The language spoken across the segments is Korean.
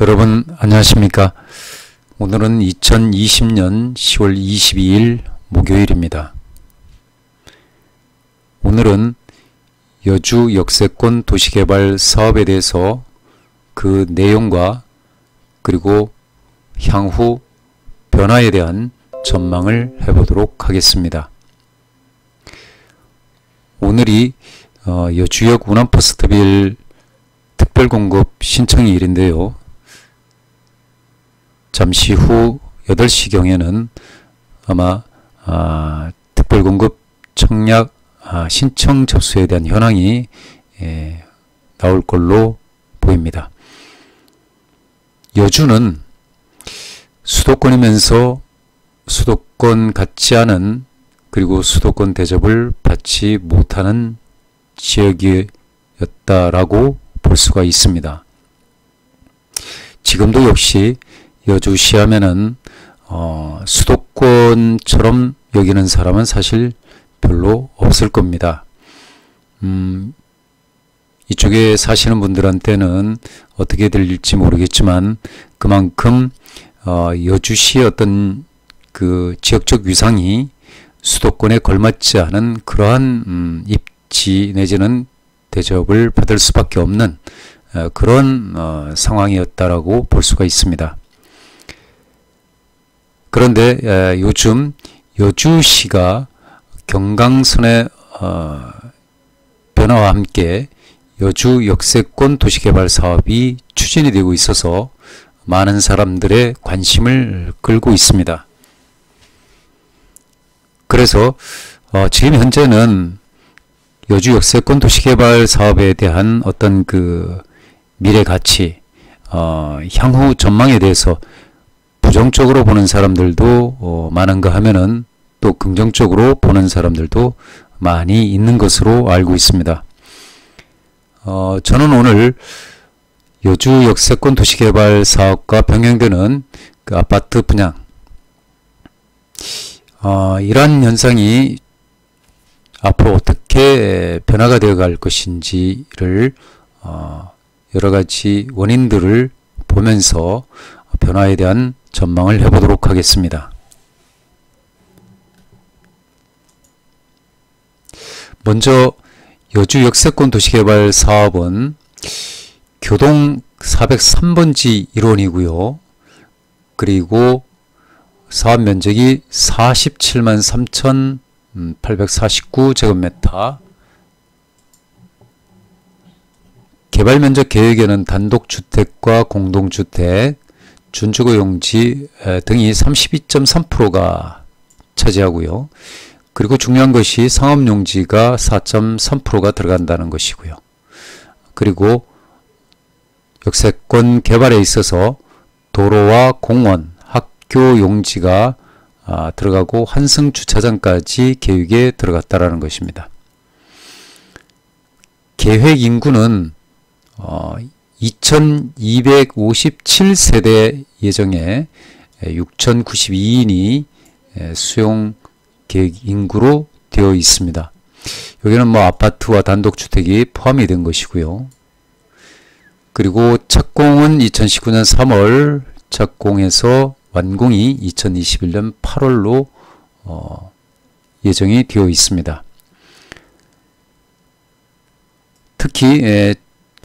여러분 안녕하십니까? 오늘은 2020년 10월 22일 목요일입니다. 오늘은 여주 역세권 도시개발 사업에 대해서 그 내용과 그리고 향후 변화에 대한 전망을 해보도록 하겠습니다. 오늘이 여주역 운암퍼스트빌 특별공급 신청일인데요. 잠시 후 8시경에는 아마 특별공급 청약 신청 접수에 대한 현황이 나올 걸로 보입니다. 여주는 수도권이면서 수도권 같지 않은 그리고 수도권 대접을 받지 못하는 지역이었다라고 볼 수가 있습니다. 지금도 역시 여주시 하면은 수도권처럼 여기는 사람은 사실 별로 없을 겁니다. 이쪽에 사시는 분들한테는 어떻게 들릴지 모르겠지만 그만큼 여주시의 어떤 그 지역적 위상이 수도권에 걸맞지 않은 그러한 입지 내지는 대접을 받을 수밖에 없는 그런 상황이었다라고 볼 수가 있습니다. 그런데 요즘 여주시가 경강선의 변화와 함께 여주 역세권 도시개발 사업이 추진이 되고 있어서 많은 사람들의 관심을 끌고 있습니다. 그래서 지금 현재는 여주 역세권 도시개발 사업에 대한 어떤 그 미래 가치, 향후 전망에 대해서 부정적으로 보는 사람들도 많은가 하면은 또 긍정적으로 보는 사람들도 많이 있는 것으로 알고 있습니다. 저는 오늘 여주 역세권 도시개발 사업과 병행되는 그 아파트 분양, 이러한 현상이 앞으로 어떻게 변화가 되어 갈 것인지를 여러 가지 원인들을 보면서 변화에 대한 전망을 해보도록 하겠습니다. 먼저 여주 역세권 도시개발 사업은 교동 403번지 일원이고요. 그리고 사업 면적이 473,849 제곱미터, 개발 면적 계획에는 단독주택과 공동주택, 준주거 용지 등이 32.3%가 차지하고요. 그리고 중요한 것이 상업용지가 4.3%가 들어간다는 것이고요. 그리고 역세권 개발에 있어서 도로와 공원, 학교 용지가 들어가고 환승주차장까지 계획에 들어갔다라는 것입니다. 계획 인구는 2257세대 예정에 6092인이 수용 계획 인구로 되어 있습니다. 여기는 뭐 아파트와 단독주택이 포함이 된 것이고요. 그리고 착공은 2019년 3월 착공해서 완공이 2021년 8월로 예정이 되어 있습니다. 특히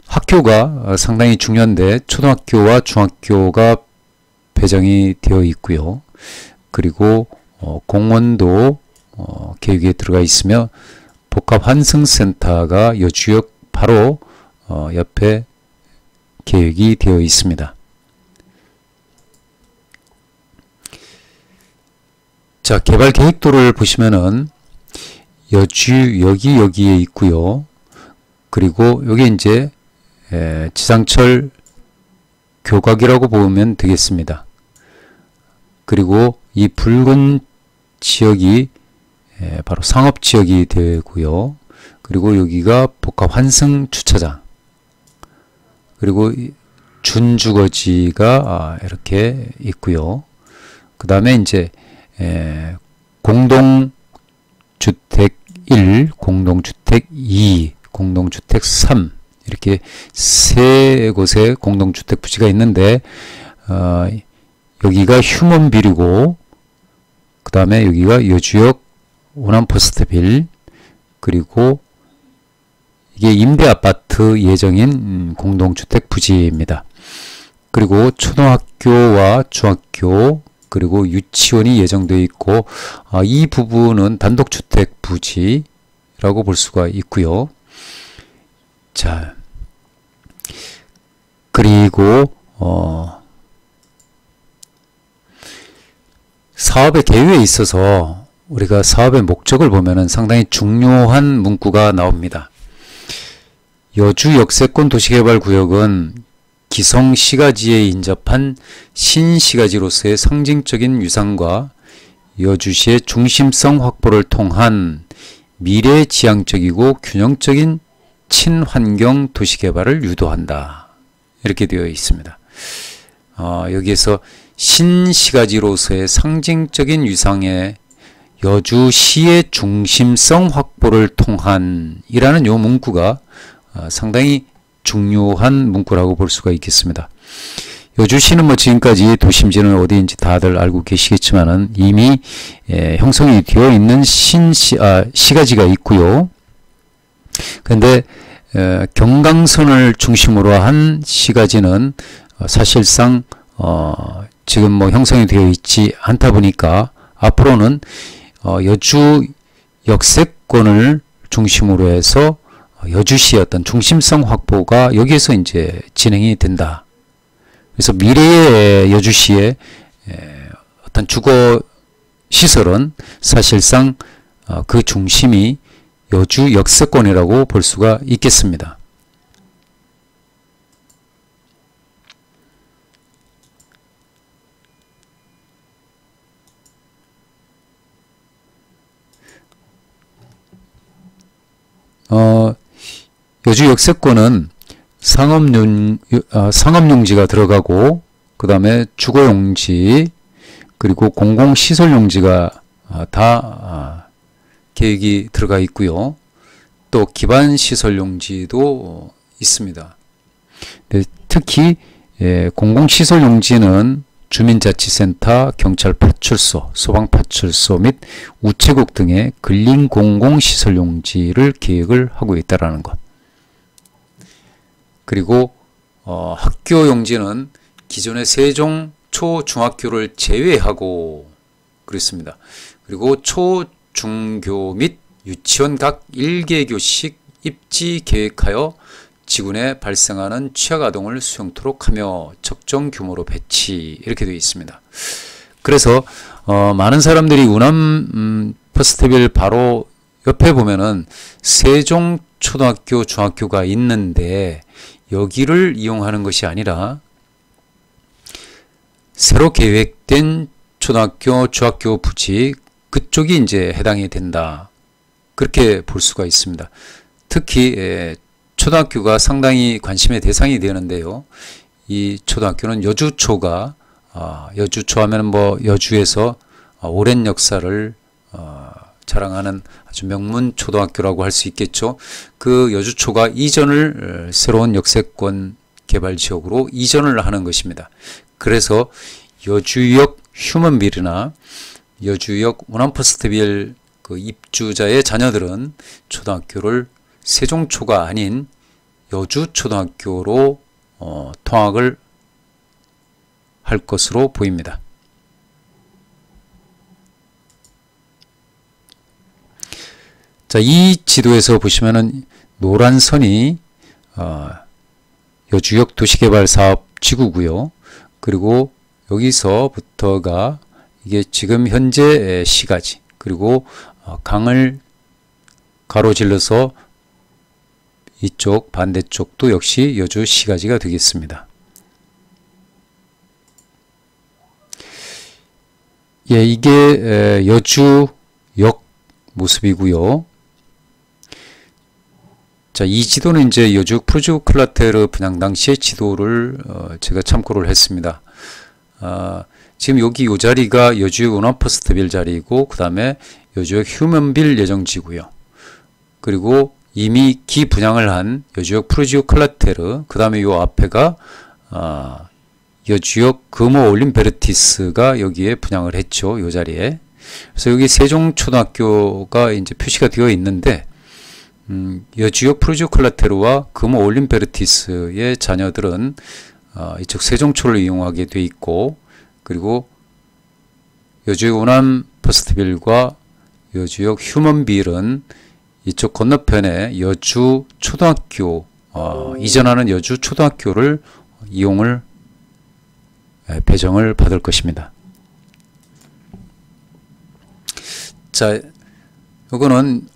학교가 상당히 중요한데 초등학교와 중학교가 배정이 되어 있고요. 그리고 공원도 계획에 들어가 있으며 복합환승센터가 여주역 바로 옆에 계획이 되어 있습니다. 자, 개발 계획도를 보시면은 여기에 있고요. 그리고 여기 이제 지상철 교각이라고 보면 되겠습니다. 그리고 이 붉은 지역이 바로 상업지역이 되고요. 그리고 여기가 복합환승 주차장, 그리고 준주거지가 이렇게 있고요. 그 다음에 이제 공동주택 1, 공동주택 2, 공동주택 3 이렇게 세 곳에 공동주택 부지가 있는데 여기가 휴먼빌이고 그 다음에 여기가 여주역 원암퍼스트빌, 그리고 이게 임대아파트 예정인 공동주택 부지입니다. 그리고 초등학교와 중학교 그리고 유치원이 예정되어 있고 이 부분은 단독주택 부지라고 볼 수가 있고요. 자, 그리고 사업의 계획에 있어서 우리가 사업의 목적을 보면은 상당히 중요한 문구가 나옵니다. 여주 역세권 도시개발구역은 기성시가지에 인접한 신시가지로서의 상징적인 위상과 여주시의 중심성 확보를 통한 미래지향적이고 균형적인 친환경 도시개발을 유도한다. 이렇게 되어 있습니다. 여기에서 신시가지로서의 상징적인 위상의 여주시의 중심성 확보를 통한 이라는 요 문구가 상당히 중요한 문구라고 볼 수가 있겠습니다. 여주시는 뭐 지금까지 도심지는 어디인지 다들 알고 계시겠지만은 이미 형성이 되어 있는 시가지가 있고요. 그런데 경강선을 중심으로 한 시가지는 사실상 지금 뭐 형성이 되어 있지 않다 보니까 앞으로는 여주 역세권을 중심으로 해서 여주시의 어떤 중심성 확보가 여기에서 이제 진행이 된다. 그래서 미래의 여주시의 어떤 주거 시설은 사실상 그 중심이 여주 역세권이라고 볼 수가 있겠습니다. 여주 역세권은 상업용지가 들어가고 그 다음에 주거용지 그리고 공공시설용지가 다 계획이 들어가 있고요. 또 기반시설용지도 있습니다. 특히 공공시설용지는 주민자치센터, 경찰파출소, 소방파출소 및 우체국 등의 근린공공시설용지를 계획을 하고 있다는 것. 그리고 학교용지는 기존의 세종 초중학교를 제외하고 그랬습니다. 그리고 초중교 및 유치원 각 1개교씩 입지 계획하여 지구내 발생하는 취약아동을 수용토록 하며 적정 규모로 배치, 이렇게 되어 있습니다. 그래서 많은 사람들이 우남 퍼스트빌 바로 옆에 보면은 세종 초등학교 중학교가 있는데 여기를 이용하는 것이 아니라 새로 계획된 초등학교 중학교 부지 그쪽이 이제 해당이 된다. 그렇게 볼 수가 있습니다. 특히 초등학교가 상당히 관심의 대상이 되는데요. 이 초등학교는 여주초가 여주초 하면 뭐 여주에서 오랜 역사를 자랑하는 아주 명문 초등학교라고 할 수 있겠죠. 그 여주초가 이전을 새로운 역세권 개발 지역으로 이전을 하는 것입니다. 그래서 여주역 휴먼빌이나 여주역 우남퍼스트빌 그 입주자의 자녀들은 초등학교를 세종초가 아닌 여주초등학교로 통학을 할 것으로 보입니다. 자, 이 지도에서 보시면은 노란 선이 여주역 도시개발사업 지구고요. 그리고 여기서부터가 이게 지금 현재 시가지, 그리고 강을 가로질러서 이쪽 반대쪽도 역시 여주 시가지가 되겠습니다. 예, 이게 여주역 모습이고요. 자, 이 지도는 이제 여주 푸르주클라테르 분양 당시의 지도를 제가 참고를 했습니다. 지금 여기 이 자리가 여주역 우남퍼스트빌 자리이고 그 다음에 여주역 휴먼빌 예정지고요. 그리고 이미 기분양을 한 여주역 프루지오 클라테르, 그 다음에 요 앞에가 여주역 금호 올림 베르티스가 여기에 분양을 했죠. 요 자리에. 그래서 여기 세종초등학교가 이제 표시가 되어 있는데, 여주역 프루지오 클라테르와 금호 올림 베르티스의 자녀들은 이쪽 세종초를 이용하게 돼 있고, 그리고 여주역 우남 퍼스트빌과 여주역 휴먼빌은 이쪽 건너편에 여주 초등학교, 이전하는 여주 초등학교를 이용을 배정을 받을 것입니다. 자, 이거는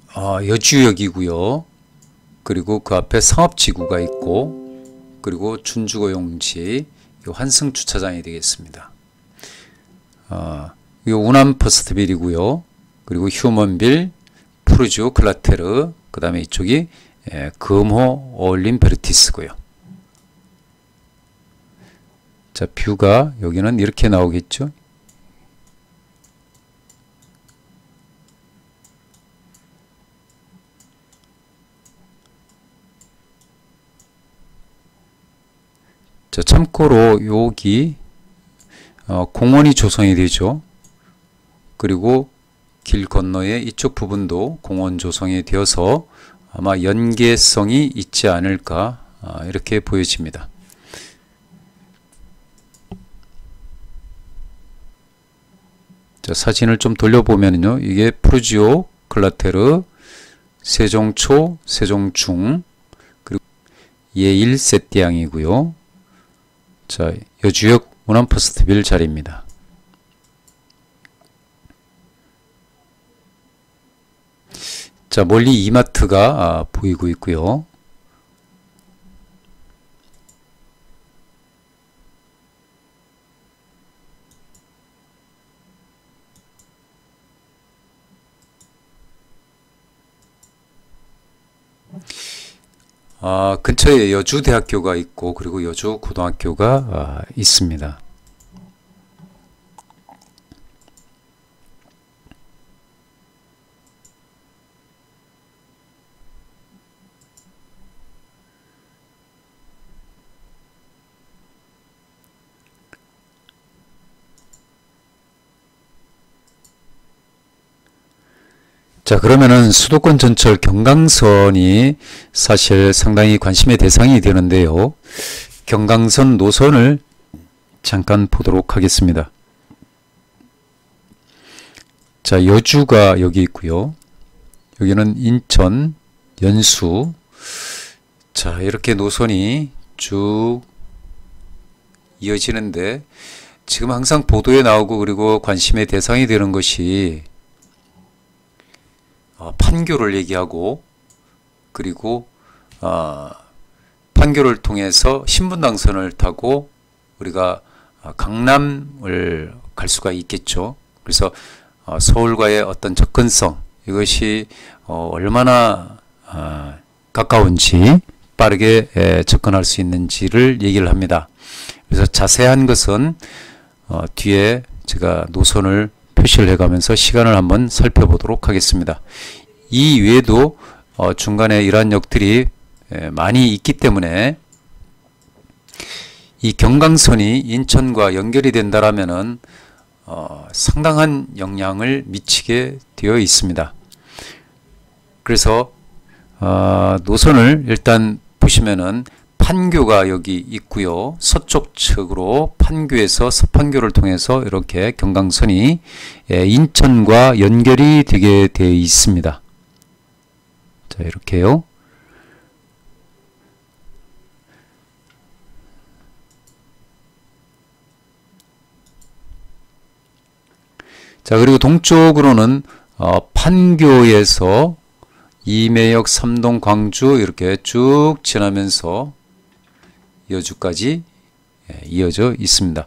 여주역이고요. 그리고 그 앞에 상업지구가 있고, 그리고 준주거용지, 환승 주차장이 되겠습니다. 이 우남 퍼스트빌이고요. 그리고 휴먼빌, 프루지오 클라테르, 그 다음에 이쪽이 금호 올림 베르티스고요. 자, 뷰가 여기는 이렇게 나오겠죠. 자, 참고로 여기 공원이 조성이 되죠. 그리고 길 건너에 이쪽 부분도 공원 조성이 되어서 아마 연계성이 있지 않을까, 이렇게 보여집니다. 자, 사진을 좀 돌려보면요, 이게 프루지오 클라테르, 세종초, 세종중, 그리고 예일 세띠앙이고요. 자, 여주역 우남 퍼스트빌 자리입니다. 자, 멀리 이마트가 보이고 있고요. 근처에 여주대학교가 있고, 그리고 여주고등학교가 있습니다. 자, 그러면은 수도권 전철 경강선이 사실 상당히 관심의 대상이 되는데요. 경강선 노선을 잠깐 보도록 하겠습니다. 자, 여주가 여기 있고요. 여기는 인천, 연수. 자, 이렇게 노선이 쭉 이어지는데, 지금 항상 보도에 나오고 그리고 관심의 대상이 되는 것이 판교를 얘기하고, 그리고 판교를 통해서 신분당선을 타고 우리가 강남을 갈 수가 있겠죠. 그래서 서울과의 어떤 접근성, 이것이 얼마나 가까운지, 빠르게 접근할 수 있는지를 얘기를 합니다. 그래서 자세한 것은 뒤에 제가 노선을 표시를 해가면서 시간을 한번 살펴보도록 하겠습니다. 이 외에도 중간에 이러한 역들이 많이 있기 때문에 이 경강선이 인천과 연결이 된다라면은 상당한 영향을 미치게 되어 있습니다. 그래서 노선을 일단 보시면은 판교가 여기 있고요. 서쪽 측으로 판교에서 서판교를 통해서 이렇게 경강선이 인천과 연결이 되게 되어 있습니다. 자, 이렇게요. 자, 그리고 동쪽으로는 판교에서 이매역, 삼동, 광주 이렇게 쭉 지나면서 여주까지 이어져 있습니다.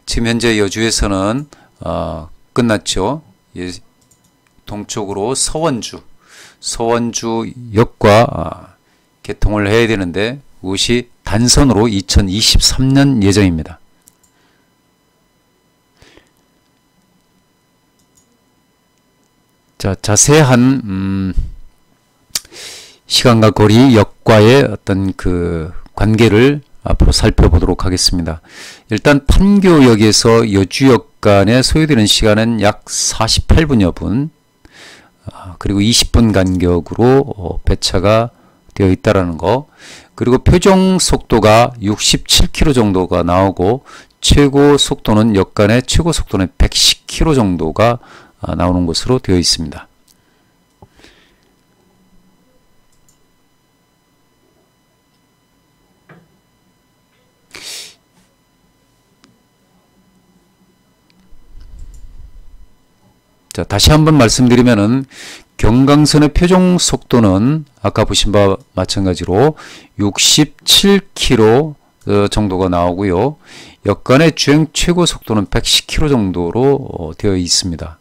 지금 현재 여주에서는 끝났죠. 동쪽으로 서원주역과 개통을 해야 되는데 그것이 단선으로 2023년 예정입니다. 자, 자세한 시간과 거리, 역과의 어떤 그 관계를 앞으로 살펴보도록 하겠습니다. 일단 판교역에서 여주역 간에 소요되는 시간은 약 48분여 분, 그리고 20분 간격으로 배차가 되어 있다라는 거, 그리고 표정 속도가 67km 정도가 나오고 최고 속도는 역간의 최고 속도는 110km 정도가 나오는 것으로 되어 있습니다. 자, 다시 한번 말씀드리면은 경강선의 표정 속도는 아까 보신 바와 마찬가지로 67km 정도가 나오고요. 역간의 주행 최고 속도는 110km 정도로 되어 있습니다.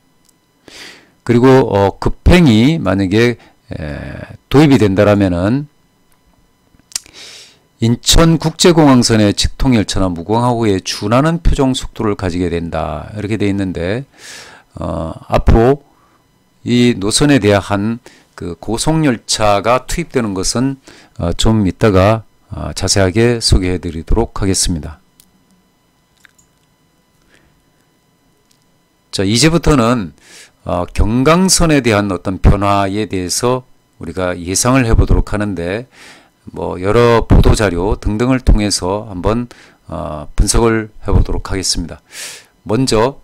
그리고 급행이 만약에 도입이 된다라면은 인천국제공항선의 직통열차나 무궁화호에 준하는 표정 속도를 가지게 된다, 이렇게 되어 있는데 앞으로 이 노선에 대한 그 고속열차가 투입되는 것은 좀 이따가 자세하게 소개해 드리도록 하겠습니다. 자, 이제부터는 경강선에 대한 어떤 변화에 대해서 우리가 예상을 해 보도록 하는데, 뭐 여러 보도자료 등등을 통해서 한번 분석을 해 보도록 하겠습니다. 먼저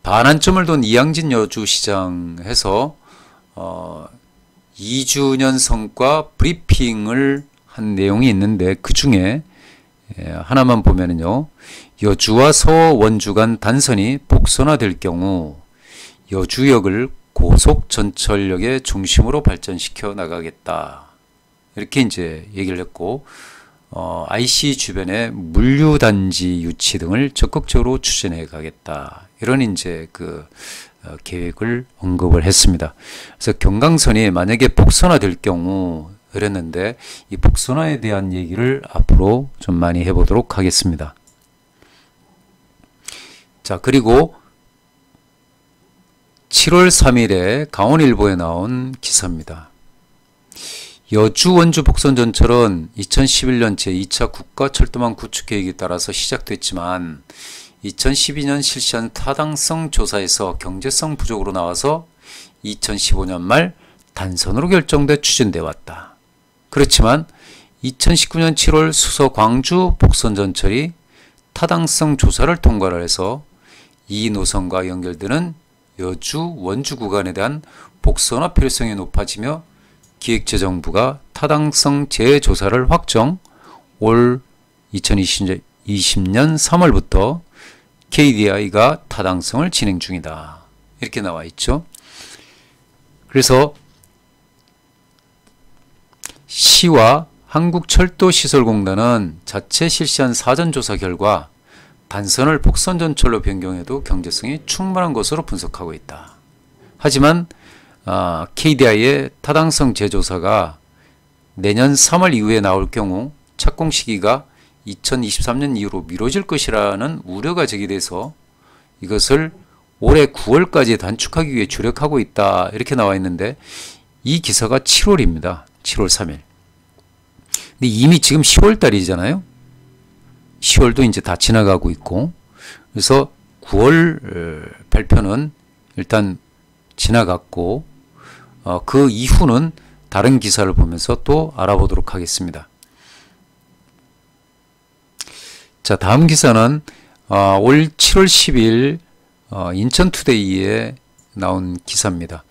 반환점을 둔 이양진 여주시장에서 2주년 성과 브리핑을 한 내용이 있는데, 그 중에 하나만 보면은요, 여주와 서원주 간 단선이 복선화될 경우 여주역을 고속전철역의 중심으로 발전시켜 나가겠다, 이렇게 이제 얘기를 했고, IC 주변에 물류단지 유치 등을 적극적으로 추진해 가겠다, 이런 이제 그 계획을 언급을 했습니다. 그래서 경강선이 만약에 복선화될 경우 그랬는데, 이 복선화에 대한 얘기를 앞으로 좀 많이 해보도록 하겠습니다. 자, 그리고 7월 3일에 강원일보에 나온 기사입니다. 여주 원주 복선전철은 2011년 제2차 국가철도망 구축 계획에 따라서 시작됐지만 2012년 실시한 타당성 조사에서 경제성 부족으로 나와서 2015년 말 단선으로 결정돼 추진돼 왔다. 그렇지만 2019년 7월 수서 광주 복선전철이 타당성 조사를 통과를 해서 이 노선과 연결되는 여주 원주 구간에 대한 복선화 필요성이 높아지며 기획재정부가 타당성 재조사를 확정, 올 2020년 3월부터 KDI가 타당성을 진행 중이다, 이렇게 나와 있죠. 그래서 시와 한국철도시설공단은 자체 실시한 사전조사 결과 단선을 복선전철로 변경해도 경제성이 충분한 것으로 분석하고 있다. 하지만 KDI의 타당성 재조사가 내년 3월 이후에 나올 경우 착공 시기가 2023년 이후로 미뤄질 것이라는 우려가 제기돼서 이것을 올해 9월까지 단축하기 위해 주력하고 있다, 이렇게 나와 있는데, 이 기사가 7월입니다. 7월 3일. 근데 이미 지금 10월 달이잖아요. 10월도 이제 다 지나가고 있고, 그래서 9월 발표는 일단 지나갔고, 그 이후는 다른 기사를 보면서 또 알아보도록 하겠습니다. 자, 다음 기사는 올 7월 10일 인천투데이에 나온 기사입니다.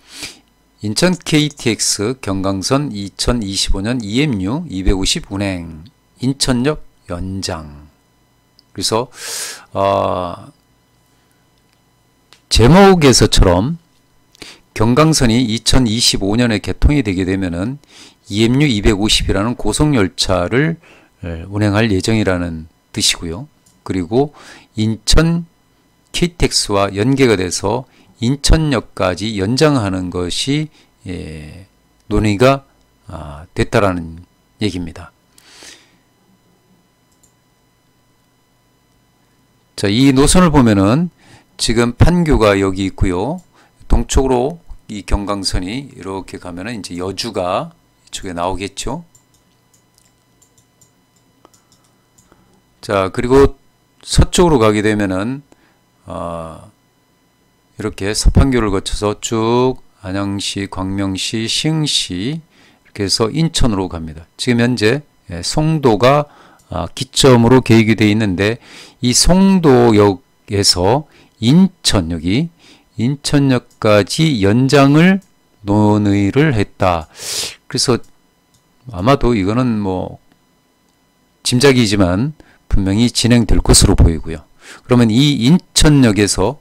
인천 KTX 경강선 2025년 EMU 250 운행, 인천역 연장. 그래서 제목에서처럼 경강선이 2025년에 개통이 되게 되면은 EMU 250이라는 고속열차를 운행할 예정이라는 뜻이고요. 그리고 인천 KTX와 연계가 돼서 인천역까지 연장하는 것이 논의가 됐다라는 얘기입니다. 자, 이 노선을 보면은 지금 판교가 여기 있고요. 동쪽으로 이 경강선이 이렇게 가면은 이제 여주가 이쪽에 나오겠죠. 자, 그리고 서쪽으로 가게 되면은 이렇게 서판교를 거쳐서 쭉 안양시, 광명시, 시흥시 이렇게 해서 인천으로 갑니다. 지금 현재 송도가 기점으로 계획이 되어 있는데 이 송도역에서 인천, 여기 인천역까지 연장을 논의를 했다. 그래서 아마도 이거는 뭐 짐작이지만 분명히 진행될 것으로 보이고요. 그러면 이 인천역에서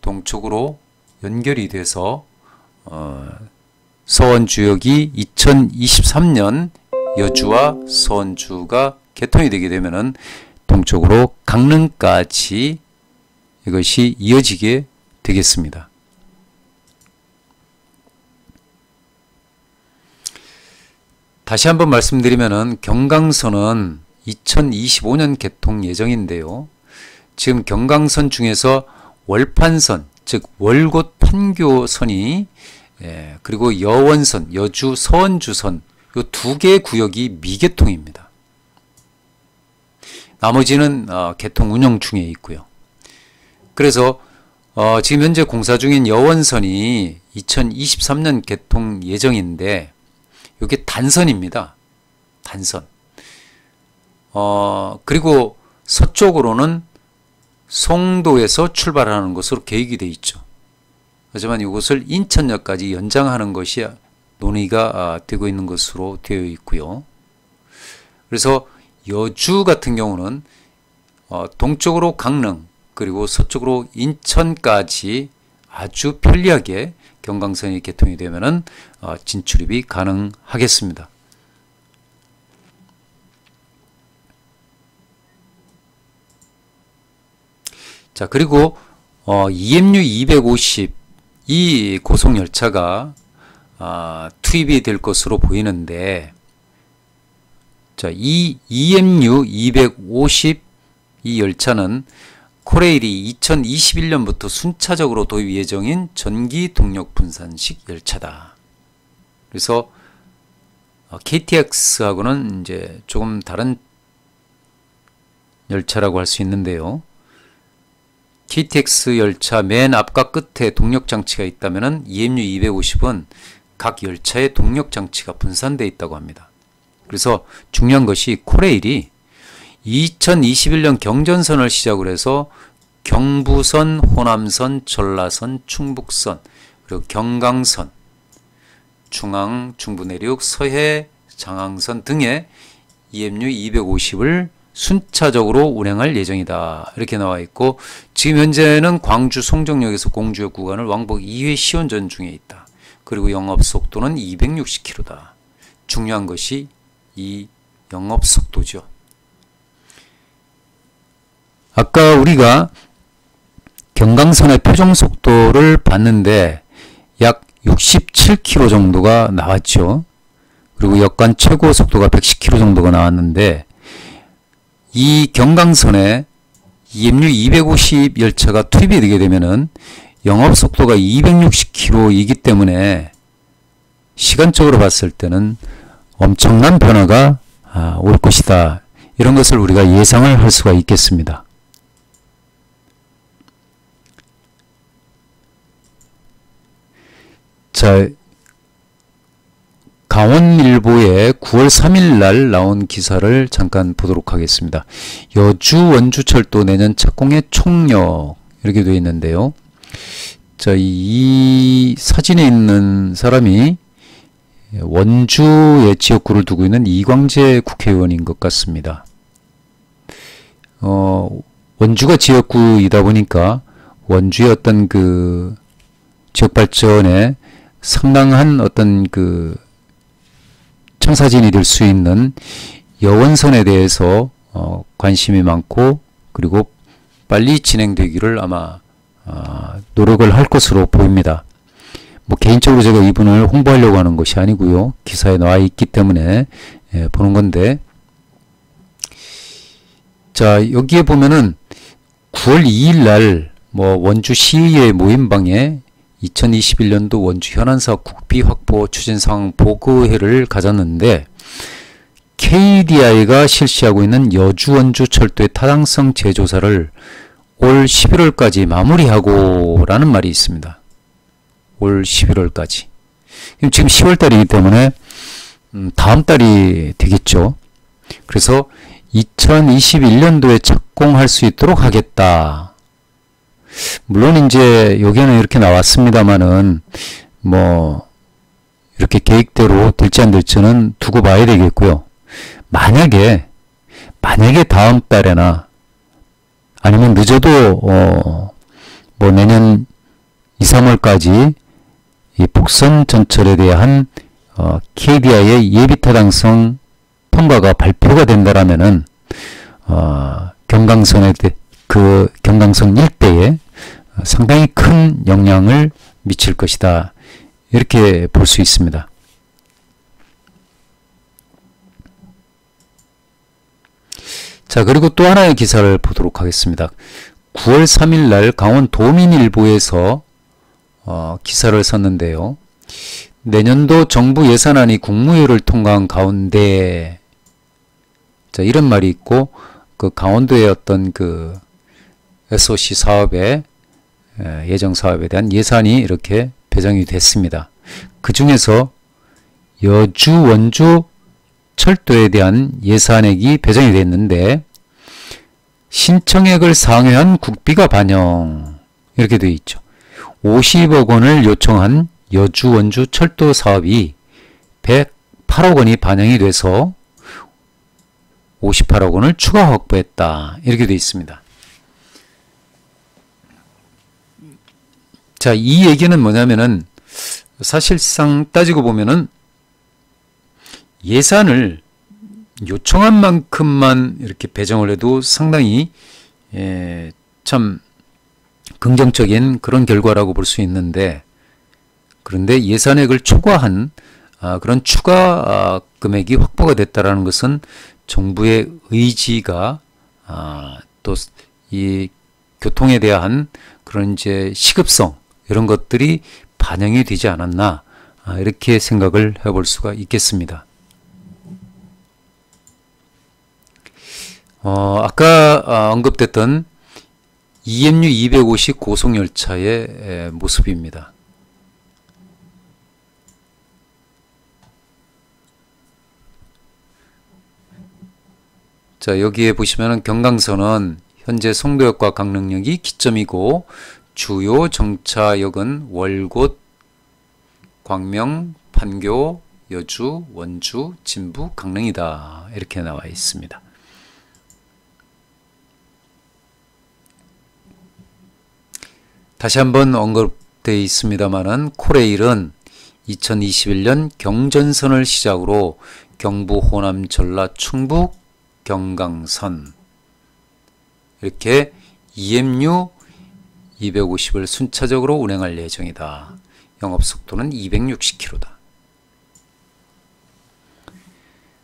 동쪽으로 연결이 돼서 서원주역이 2023년 여주와 서원주가 개통이 되게 되면은 동쪽으로 강릉까지 이것이 이어지게 되겠습니다. 다시 한번 말씀드리면은 경강선은 2025년 개통 예정인데요. 지금 경강선 중에서 월판선, 즉 월곶 판교선이 그리고 여원선, 여주 서원주선 이 두 개의 구역이 미개통입니다. 나머지는 개통 운영 중에 있고요. 그래서 지금 현재 공사 중인 여원선이 2023년 개통 예정인데 이게 단선입니다. 단선. 그리고 서쪽으로는 송도에서 출발하는 것으로 계획이 되어 있죠. 하지만 이것을 인천역까지 연장하는 것이 논의가 되고 있는 것으로 되어 있고요. 그래서 여주 같은 경우는 동쪽으로 강릉 그리고 서쪽으로 인천까지 아주 편리하게 경강선이 개통이 되면은 진출입이 가능하겠습니다. 자, 그리고 EMU 250 이 고속열차가 투입이 될 것으로 보이는데, 자, 이 EMU 250 이 열차는 코레일이 2021년부터 순차적으로 도입 예정인 전기 동력 분산식 열차다. 그래서 KTX하고는 이제 조금 다른 열차라고 할 수 있는데요. KTX 열차 맨 앞과 끝에 동력장치가 있다면 EMU 250은 각 열차의 동력장치가 분산되어 있다고 합니다. 그래서 중요한 것이 코레일이 2021년 경전선을 시작으로 해서 경부선, 호남선, 전라선, 충북선, 그리고 경강선, 중앙, 중부내륙, 서해, 장항선 등의 EMU 250을 순차적으로 운행할 예정이다. 이렇게 나와 있고, 지금 현재는 광주 송정역에서 공주역 구간을 왕복 2회 시운전 중에 있다. 그리고 영업속도는 260km다. 중요한 것이 이 영업속도죠. 아까 우리가 경강선의 표정속도를 봤는데 약 67km 정도가 나왔죠. 그리고 역간 최고 속도가 110km 정도가 나왔는데, 이 경강선에 EMU 250 열차가 투입이 되게 되면은 영업속도가 260km이기 때문에 시간적으로 봤을 때는 엄청난 변화가 올 것이다. 이런 것을 우리가 예상을 할 수가 있겠습니다. 자, 강원일보에 9월 3일 날 나온 기사를 잠깐 보도록 하겠습니다. 여주 원주철도 내년 착공에 총력 이렇게 되어 있는데요. 자, 이 사진에 있는 사람이 원주의 지역구를 두고 있는 이광재 국회의원인 것 같습니다. 원주가 지역구이다 보니까 원주의 어떤 그 지역 발전에 상당한 어떤 그 청사진이 될 수 있는 여원선에 대해서 관심이 많고, 그리고 빨리 진행되기를 아마 노력을 할 것으로 보입니다. 뭐 개인적으로 제가 이분을 홍보하려고 하는 것이 아니고요. 기사에 나와 있기 때문에 보는 건데, 자, 여기에 보면은 9월 2일 날 뭐 원주 시의회 모임방에 2021년도 원주 현안사업 국비 확보 추진사항 보고회를 가졌는데 KDI가 실시하고 있는 여주 원주 철도의 타당성 재조사를 올 11월까지 마무리하고 라는 말이 있습니다. 올 11월까지. 지금 10월달이기 때문에 다음 달이 되겠죠. 그래서 2021년도에 착공할 수 있도록 하겠다. 물론 이제 여기에는 이렇게 나왔습니다만은 뭐 이렇게 계획대로 될지 안 될지는 두고 봐야 되겠고요. 만약에 다음 달에나 아니면 늦어도 뭐 내년 2, 3월까지 이 복선 전철에 대한 KDI의 예비타당성 통과가 발표가 된다라면은 경강선 일대에 상당히 큰 영향을 미칠 것이다. 이렇게 볼 수 있습니다. 자, 그리고 또 하나의 기사를 보도록 하겠습니다. 9월 3일 날 강원 도민일보에서 기사를 썼는데요. 내년도 정부 예산안이 국무회의를 통과한 가운데, 자, 이런 말이 있고, 그 강원도의 어떤 그 SOC 사업의 예정 사업에 대한 예산이 이렇게 배정이 됐습니다. 그 중에서 여주 원주 철도에 대한 예산액이 배정이 됐는데 신청액을 상회한 국비가 반영, 이렇게 되어 있죠. 50억 원을 요청한 여주 원주 철도 사업이 108억 원이 반영이 돼서 58억 원을 추가 확보했다. 이렇게 되어 있습니다. 자, 이 얘기는 뭐냐면은 사실상 따지고 보면은 예산을 요청한 만큼만 이렇게 배정을 해도 상당히 참 긍정적인 그런 결과라고 볼 수 있는데, 그런데 예산액을 초과한 그런 추가 금액이 확보가 됐다라는 것은 정부의 의지가 또 이 교통에 대한 그런 이제 시급성, 이런 것들이 반영이 되지 않았나, 이렇게 생각을 해볼 수가 있겠습니다. 아까 언급됐던 EMU 250 고속열차의 모습입니다. 자, 여기에 보시면은 경강선은 현재 송도역과 강릉역이 기점이고 주요 정차역은 월곶, 광명, 판교, 여주, 원주, 진부, 강릉이다. 이렇게 나와 있습니다. 다시 한번 언급되어 있습니다만은 코레일은 2021년 경전선을 시작으로 경부, 호남, 전라, 충북, 경강선 이렇게 EMU 250을 순차적으로 운행할 예정이다. 영업속도는 260km다.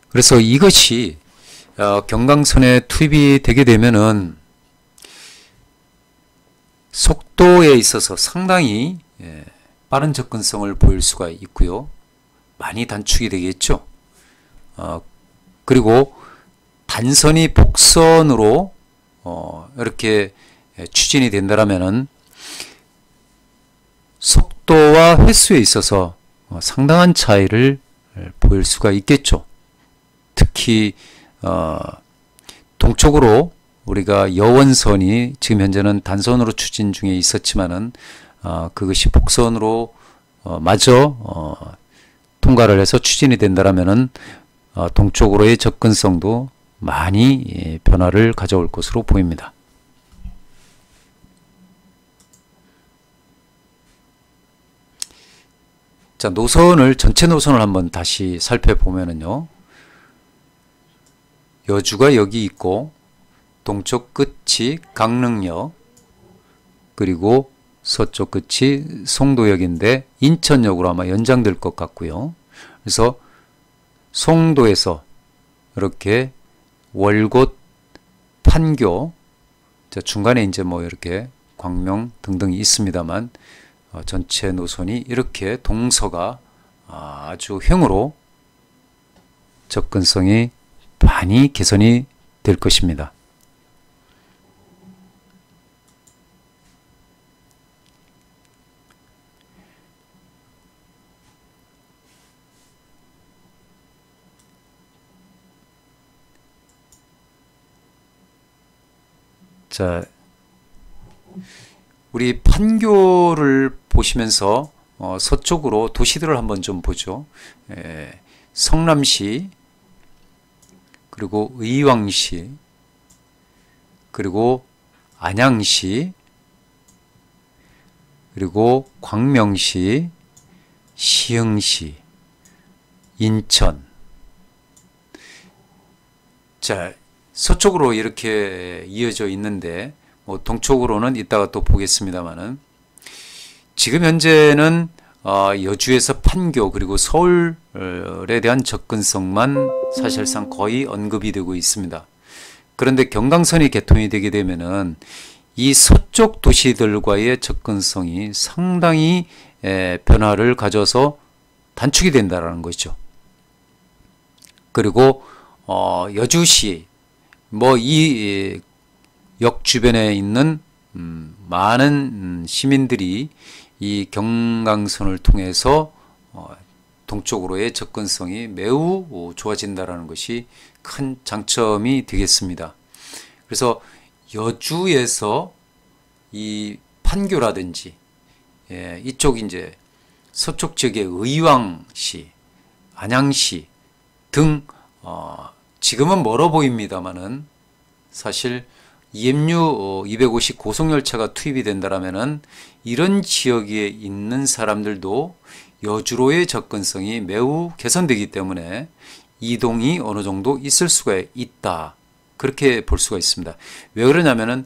그래서 이것이 경강선에 투입이 되게 되면은 속도에 있어서 상당히 빠른 접근성을 보일 수가 있고요. 많이 단축이 되겠죠. 그리고 단선이 복선으로 이렇게 추진이 된다면은 속도와 횟수에 있어서 상당한 차이를 보일 수가 있겠죠. 특히 동쪽으로 우리가 여원선이 지금 현재는 단선으로 추진 중에 있었지만은 그것이 복선으로 마저 통과를 해서 추진이 된다면은 동쪽으로의 접근성도 많이 변화를 가져올 것으로 보입니다. 자, 전체 노선을 한번 다시 살펴보면은요. 여주가 여기 있고 동쪽 끝이 강릉역, 그리고 서쪽 끝이 송도역인데 인천역으로 아마 연장될 것 같고요. 그래서 송도에서 이렇게 월곶, 판교, 자, 중간에 이제 뭐 이렇게 광명 등등이 있습니다만 전체 노선이 이렇게 동서가 아주 횡으로 접근성이 많이 개선이 될 것입니다. 자, 우리 판교를 보시면서 서쪽으로 도시들을 한번 좀 보죠. 성남시, 그리고 의왕시, 그리고 안양시, 그리고 광명시, 시흥시, 인천. 자, 서쪽으로 이렇게 이어져 있는데 동쪽으로는 이따가 또 보겠습니다만은 지금 현재는 여주에서 판교 그리고 서울에 대한 접근성만 사실상 거의 언급이 되고 있습니다. 그런데 경강선이 개통이 되게 되면은 이 서쪽 도시들과의 접근성이 상당히 변화를 가져서 단축이 된다는 것이죠. 그리고 여주시 이 역 주변에 있는 많은 시민들이 이 경강선을 통해서 동쪽으로의 접근성이 매우 좋아진다는 것이 큰 장점이 되겠습니다. 그래서 여주에서 이 판교라든지 이쪽 이제 서쪽 지역의 의왕시, 안양시 등 지금은 멀어 보입니다만은 사실 EMU 250 고속열차가 투입이 된다면은 이런 지역에 있는 사람들도 여주로의 접근성이 매우 개선되기 때문에 이동이 어느 정도 있을 수가 있다. 그렇게 볼 수가 있습니다. 왜 그러냐면은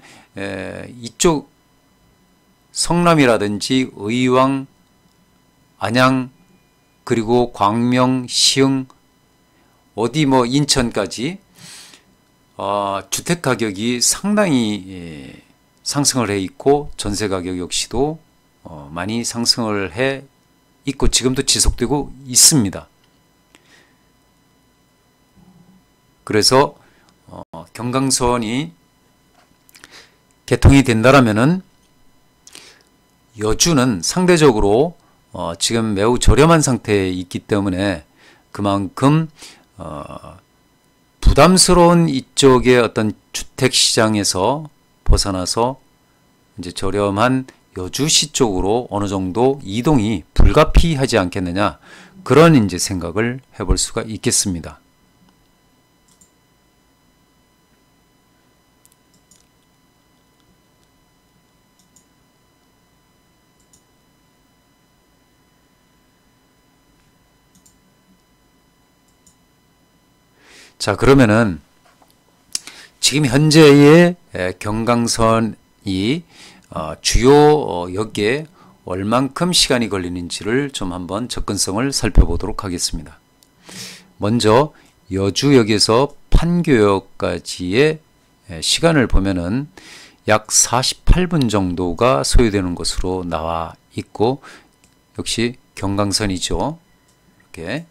이쪽 성남이라든지 의왕, 안양, 그리고 광명, 시흥, 어디 인천까지 주택 가격이 상당히 상승을 해 있고 전세 가격 역시도 많이 상승을 해 있고 지금도 지속되고 있습니다. 그래서 경강선이 개통이 된다라면은 여주는 상대적으로 지금 매우 저렴한 상태에 있기 때문에 그만큼 부담스러운 이쪽의 어떤 주택 시장에서 벗어나서 이제 저렴한 여주시 쪽으로 어느 정도 이동이 불가피하지 않겠느냐, 그런 이제 생각을 해볼 수가 있겠습니다. 자, 그러면은 지금 현재의 경강선이 주요 역에 얼만큼 시간이 걸리는지를 좀 한번 접근성을 살펴보도록 하겠습니다. 먼저 여주역에서 판교역까지의 시간을 보면은 약 48분 정도가 소요되는 것으로 나와 있고, 역시 경강선이죠. 이렇게.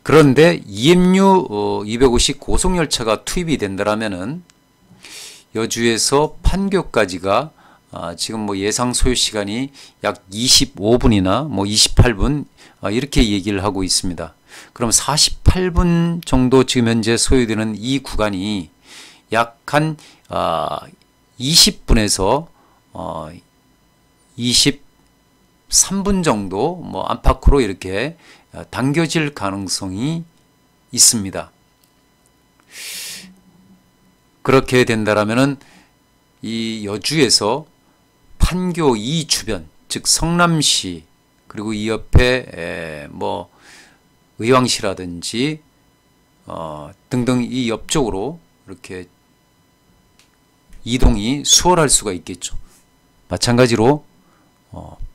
그런데 EMU 250 고속열차가 투입이 된다면은 여주에서 판교까지가 지금 예상 소요 시간이 약 25분이나 28분 이렇게 얘기를 하고 있습니다. 그럼 48분 정도 지금 현재 소요되는 이 구간이 약 한 20분에서 23분 정도 안팎으로 이렇게 당겨질 가능성이 있습니다. 그렇게 된다라면은 이 여주에서 판교 이 주변, 즉 성남시, 그리고 이 옆에 의왕시라든지 등등 이 옆쪽으로 이렇게 이동이 수월할 수가 있겠죠. 마찬가지로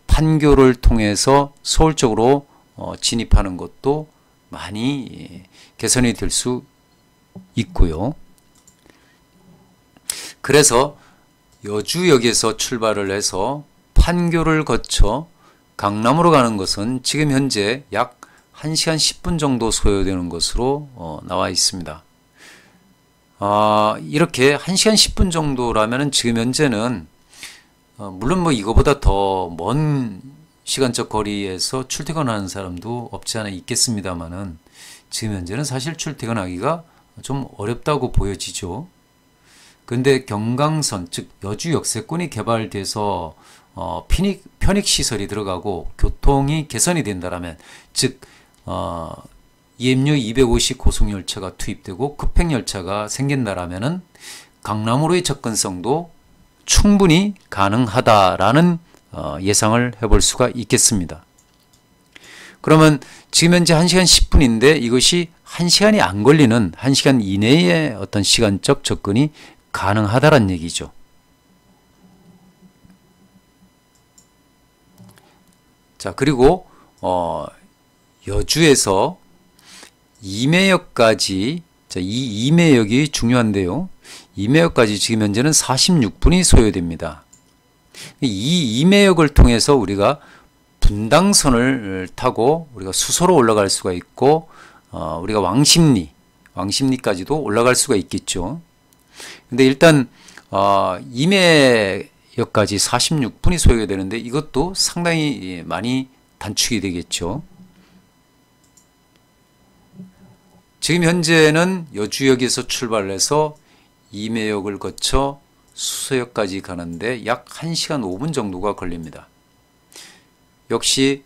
판교를 통해서 서울 쪽으로 진입하는 것도 많이 개선이 될 수 있고요. 그래서 여주역에서 출발을 해서 판교를 거쳐 강남으로 가는 것은 지금 현재 약 1시간 10분 정도 소요되는 것으로 나와 있습니다. 이렇게 1시간 10분 정도라면 지금 현재는 물론 뭐 이거보다 더 먼 시간적 거리에서 출퇴근하는 사람도 없지 않아 있겠습니다만은 지금 현재는 사실 출퇴근하기가 좀 어렵다고 보여지죠. 근데 경강선, 즉 여주 역세권이 개발돼서 편익 시설이 들어가고 교통이 개선이 된다라면, 즉 EMU 250 고속열차가 투입되고 급행열차가 생긴다라면은 강남으로의 접근성도 충분히 가능하다라는 예상을 해볼 수가 있겠습니다. 그러면 지금 현재 1시간 10분인데 이것이 1시간이 안 걸리는 1시간 이내의 어떤 시간적 접근이 가능하다는 얘기죠. 자, 그리고 여주에서 임해역까지, 자, 이 임해역이 중요한데요. 임해역까지 지금 현재는 46분이 소요됩니다. 이 임해역을 통해서 우리가 분당선을 타고 우리가 수서로 올라갈 수가 있고, 우리가 왕십리까지도 올라갈 수가 있겠죠. 근데 일단 임해역까지 46분이 소요가 되는데 이것도 상당히 많이 단축이 되겠죠. 지금 현재는 여주역에서 출발을 해서 임해역을 거쳐 수서역까지 가는데 약 1시간 5분 정도가 걸립니다. 역시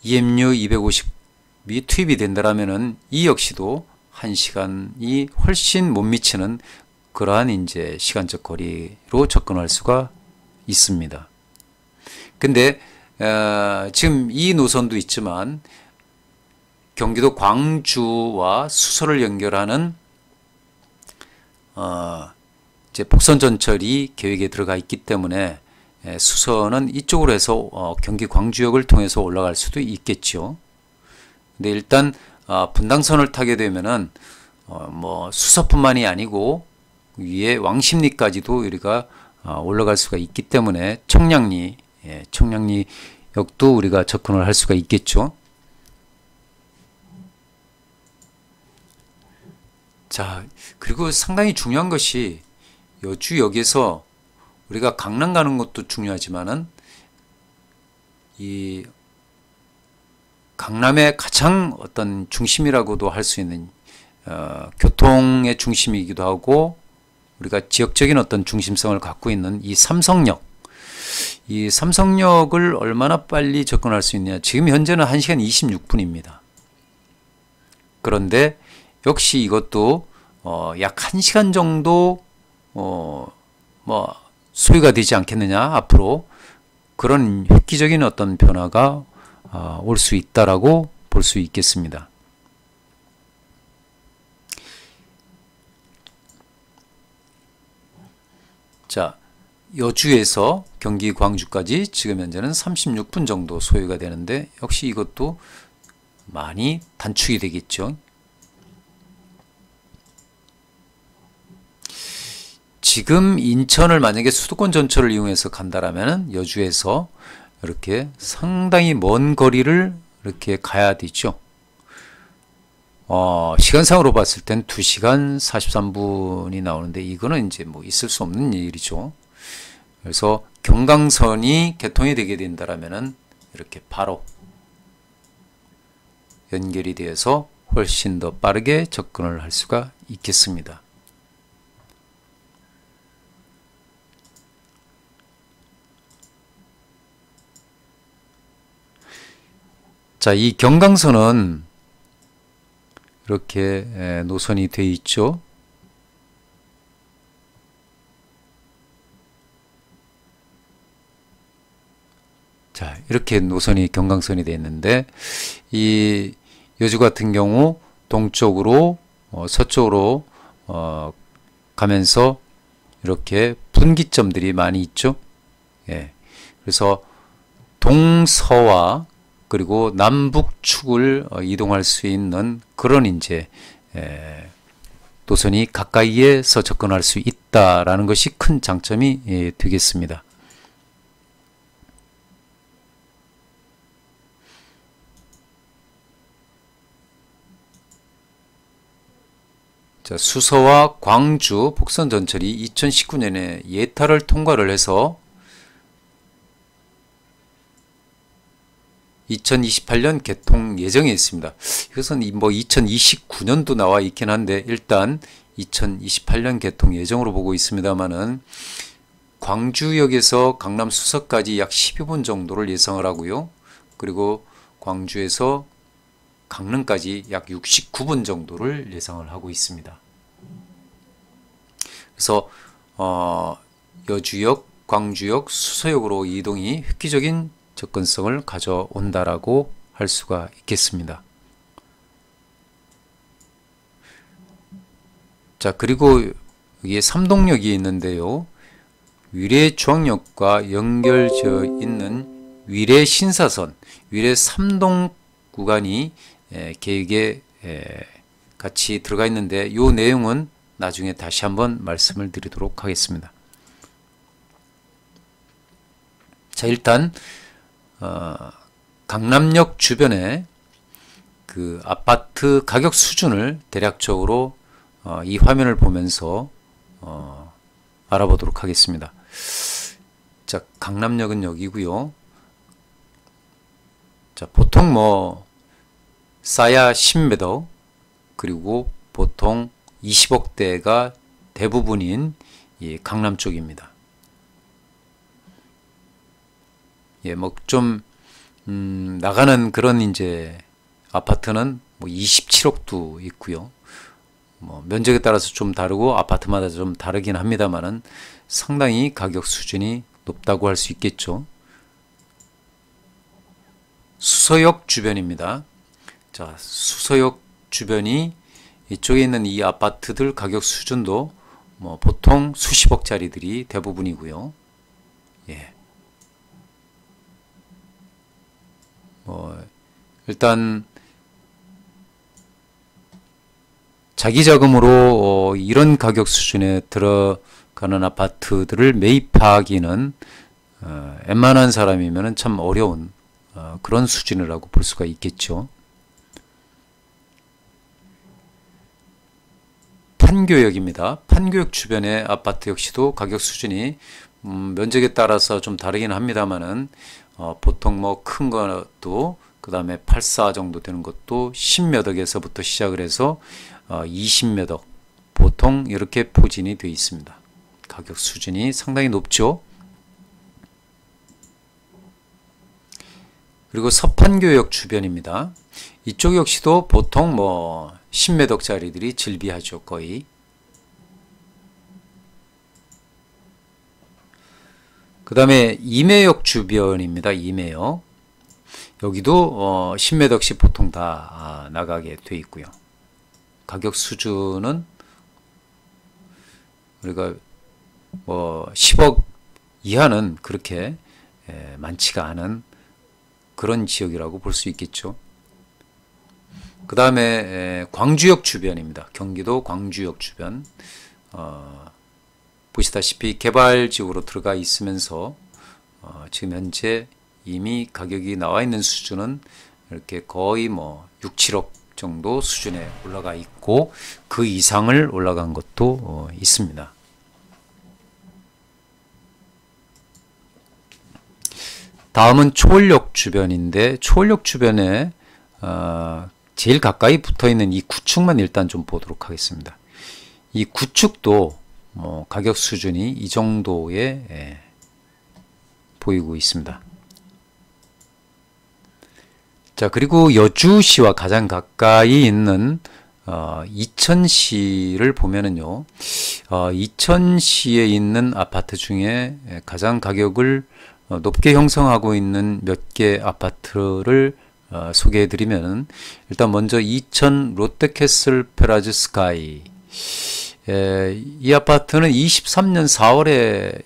EMU 250이 투입이 된다라면은 이 역시도 1시간이 훨씬 못 미치는 그러한 이제 시간적 거리로 접근할 수가 있습니다. 근데 지금 이 노선도 있지만 경기도 광주와 수서를 연결하는 이제 복선 전철이 계획에 들어가 있기 때문에 수서는 이쪽으로 해서 경기 광주역을 통해서 올라갈 수도 있겠죠. 근데 일단 분당선을 타게 되면은 뭐 수서뿐만이 아니고 위에 왕십리까지도 우리가 올라갈 수가 있기 때문에 청량리역도 우리가 접근을 할 수가 있겠죠. 자, 그리고 상당히 중요한 것이 여주역에서 우리가 강남 가는 것도 중요하지만은 이 강남의 가장 어떤 중심이라고도 할 수 있는 교통의 중심이기도 하고 우리가 지역적인 어떤 중심성을 갖고 있는 이 삼성역, 이 삼성역을 얼마나 빨리 접근할 수 있느냐. 지금 현재는 1시간 26분입니다. 그런데 역시 이것도 약 1시간 정도 뭐 소요가 되지 않겠느냐. 앞으로 그런 획기적인 어떤 변화가 올 수 있다라고 볼 수 있겠습니다. 자, 여주에서 경기 광주까지 지금 현재는 36분 정도 소요가 되는데 역시 이것도 많이 단축이 되겠죠. 지금 인천을 만약에 수도권 전철을 이용해서 간다라면 여주에서 이렇게 상당히 먼 거리를 이렇게 가야 되죠. 시간상으로 봤을 땐 2시간 43분이 나오는데 이거는 이제 뭐 있을 수 없는 일이죠. 그래서 경강선이 개통이 되게 된다라면은 이렇게 바로 연결이 되어서 훨씬 더 빠르게 접근을 할 수가 있겠습니다. 자, 이 경강선은 이렇게 노선이 되어 있죠. 자, 이렇게 노선이 경강선이 되어 있는데 이 여주 같은 경우 동쪽으로 서쪽으로 가면서 이렇게 분기점들이 많이 있죠. 예. 그래서 동서와 그리고 남북축을 이동할 수 있는 그런 이제 노선이 가까이에서 접근할 수 있다라는 것이 큰 장점이 되겠습니다. 자, 수서와 광주 복선 전철이 2019년에 예타를 통과를 해서 2028년 개통 예정에 있습니다. 이것은 뭐 2029년도 나와 있긴 한데 일단 2028년 개통 예정으로 보고 있습니다만은 광주역에서 강남 수서까지 약 12분 정도를 예상을 하고요. 그리고 광주에서 강릉까지 약 69분 정도를 예상을 하고 있습니다. 그래서 여주역, 광주역, 수서역으로 이동이 획기적인 접근성을 가져온다라고 할 수가 있겠습니다. 자, 그리고 여기에 삼동역이 있는데요. 위례중앙역과 연결되어 있는 위례 신사선, 위례 3동 구간이 계획에 같이 들어가 있는데 이 내용은 나중에 다시 한번 말씀을 드리도록 하겠습니다. 자, 일단 강남역 주변에 그 아파트 가격 수준을 대략적으로 이 화면을 보면서 알아보도록 하겠습니다. 자, 강남역은 여기고요. 자, 보통 뭐 싸야 10m 그리고 보통 20억대가 대부분인 이 강남 쪽입니다. 예, 뭐 좀 나가는 그런 이제 아파트는 뭐 27억도 있고요. 뭐 면적에 따라서 좀 다르고 아파트마다 좀 다르긴 합니다만은 상당히 가격 수준이 높다고 할 수 있겠죠. 수서역 주변입니다. 자, 수서역 주변이 이쪽에 있는 이 아파트들 가격 수준도 뭐 보통 수십억짜리들이 대부분이고요. 예. 일단 자기 자금으로 이런 가격 수준에 들어가는 아파트들을 매입하기는 웬만한 사람이면 참 어려운 그런 수준이라고 볼 수가 있겠죠. 판교역입니다. 판교역 주변의 아파트 역시도 가격 수준이 면적에 따라서 좀 다르긴 합니다만은 보통 뭐 큰 것도 그 다음에 84 정도 되는 것도 10몇 억에서부터 시작을 해서 20몇 억 보통 이렇게 포진이 되어 있습니다. 가격 수준이 상당히 높죠. 그리고 서판교역 주변입니다. 이쪽 역시도 보통 뭐 10몇 억짜리들이 즐비하죠. 거의. 그 다음에 임해역 주변입니다. 임해역. 여기도 10몇 억씩 보통 다 나가게 돼 있고요. 가격 수준은 우리가 뭐 10억 이하는 그렇게 많지가 않은 그런 지역이라고 볼 수 있겠죠. 그 다음에 광주역 주변입니다. 경기도 광주역 주변. 보시다시피 개발지구로 들어가 있으면서 지금 현재 이미 가격이 나와 있는 수준은 이렇게 거의 뭐 6, 7억 정도 수준에 올라가 있고 그 이상을 올라간 것도 있습니다. 다음은 초월역 주변인데 초월역 주변에 제일 가까이 붙어있는 이 구축만 일단 좀 보도록 하겠습니다. 이 구축도 뭐 가격 수준이 이 정도에 보이고 있습니다. 자, 그리고 여주시와 가장 가까이 있는 이천시를 보면은요, 이천시에 있는 아파트 중에 가장 가격을 높게 형성하고 있는 몇 개 아파트를 소개해 드리면 일단 먼저 이천 롯데캐슬 페라즈 스카이, 이 아파트는 23년 4월에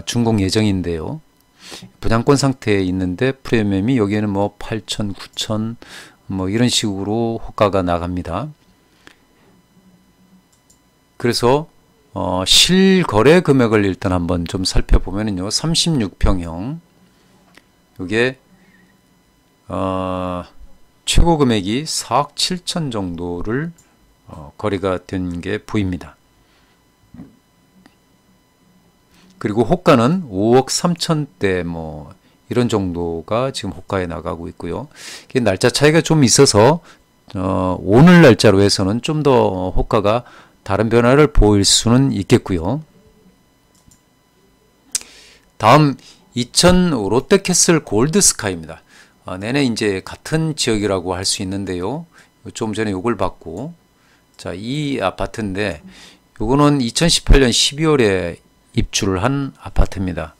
준공 예정인데요. 분양권 상태에 있는데 프리미엄이 여기에는 뭐 8천, 9천 뭐 이런 식으로 호가가 나갑니다. 그래서 실거래 금액을 일단 한번 좀 살펴보면요. 36평형 이게 최고 금액이 4억 7천 정도를 거래가 된 게 보입니다. 그리고 호가는 5억 3천대 뭐 이런 정도가 지금 호가에 나가고 있고요. 날짜 차이가 좀 있어서 오늘 날짜로 해서는 좀 더 호가가 다른 변화를 보일 수는 있겠고요. 다음 2000 롯데캐슬 골드스카이입니다. 내내 이제 같은 지역이라고 할 수 있는데요. 좀 전에 요걸 봤고, 자, 이 아파트인데 요거는 2018년 12월에 입주를 한 아파트입니다.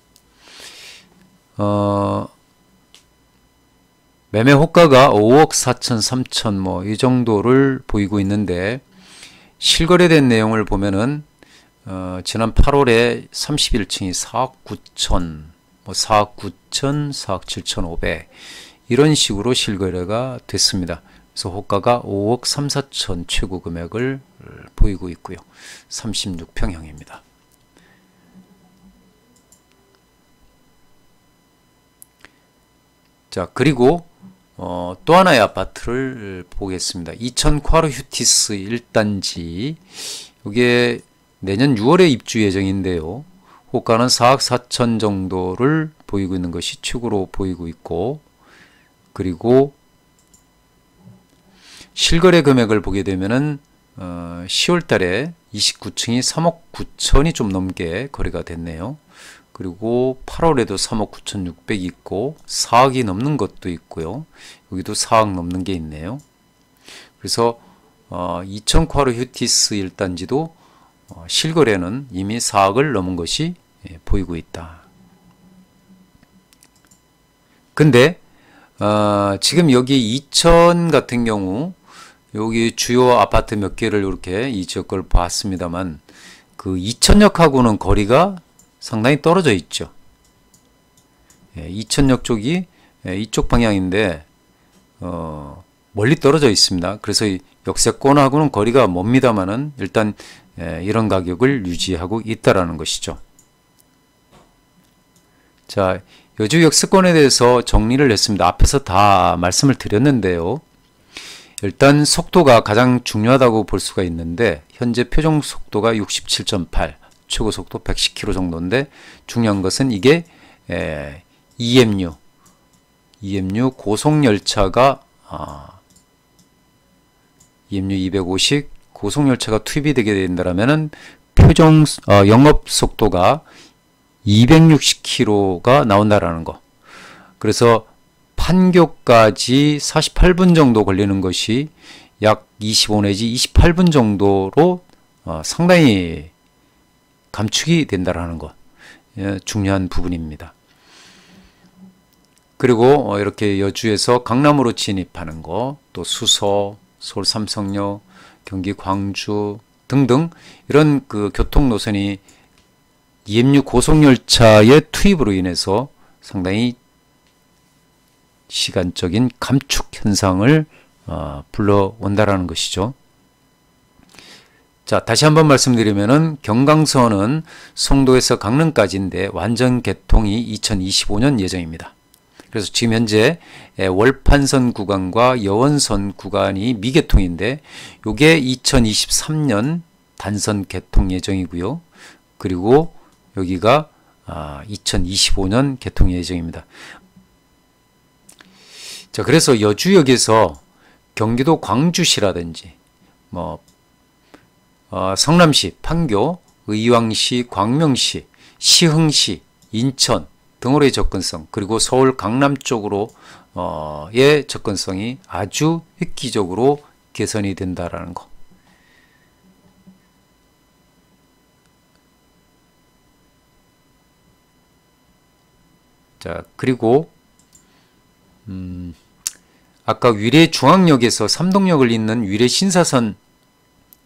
매매 호가가 5억 4천, 3천 뭐 이 정도를 보이고 있는데 실거래된 내용을 보면은 지난 8월에 31층이 4억 9천, 뭐 4억 9천, 4억 7천 5백 이런 식으로 실거래가 됐습니다. 그래서 호가가 5억 3, 4천 최고 금액을 보이고 있고요. 36평형입니다. 자, 그리고 또 하나의 아파트를 보겠습니다. 이천 콰르 휴티스 1단지. 이게 내년 6월에 입주 예정인데요. 호가는 4억 4천 정도를 보이고 있는 것이 축으로 보이고 있고, 그리고 실거래 금액을 보게 되면은 10월 달에 29층이 3억 9천이 좀 넘게 거래가 됐네요. 그리고 8월에도 3억 9,600이 있고 4억이 넘는 것도 있고요. 여기도 4억 넘는 게 있네요. 그래서 이천 콰르 휴티스 1단지도 실거래는 이미 4억을 넘은 것이 보이고 있다. 근데 지금 여기 이천 같은 경우 여기 주요 아파트 몇 개를 이렇게 이 지역 걸 봤습니다만 그 이천역하고는 거리가 상당히 떨어져 있죠. 이천역 쪽이 이쪽 방향인데 멀리 떨어져 있습니다. 그래서 역세권하고는 거리가 멉니다만은 일단 이런 가격을 유지하고 있다라는 것이죠. 자, 여주 역세권에 대해서 정리를 했습니다. 앞에서 다 말씀을 드렸는데요. 일단 속도가 가장 중요하다고 볼 수가 있는데 현재 표정 속도가 67.8, 최고 속도 110km 정도인데 중요한 것은 이게 EMU 고속열차가 EMU 250 고속열차가 투입이 되게 된다면은 표정 영업 속도가 260km가 나온다라는 거. 그래서 판교까지 48분 정도 걸리는 것이 약 25 내지 28분 정도로 상당히 감축이 된다라는 것. 중요한 부분입니다. 그리고 이렇게 여주에서 강남으로 진입하는 거, 또 수서, 서울 삼성역, 경기 광주 등등 이런 그 교통 노선이 EMU 고속열차의 투입으로 인해서 상당히 시간적인 감축 현상을 불러온다라는 것이죠. 자, 다시 한번 말씀드리면은 경강선은 송도에서 강릉까지인데 완전 개통이 2025년 예정입니다. 그래서 지금 현재 월판선 구간과 여원선 구간이 미개통인데 요게 2023년 단선 개통 예정이고요. 그리고 여기가 2025년 개통 예정입니다. 자, 그래서 여주역에서 경기도 광주시라든지 뭐 성남시, 판교, 의왕시, 광명시, 시흥시, 인천 등으로의 접근성, 그리고 서울 강남 쪽으로의 접근성이 아주 획기적으로 개선이 된다라는 거. 자, 그리고 아까 위례 중앙역에서 삼동역을 잇는 위례 신사선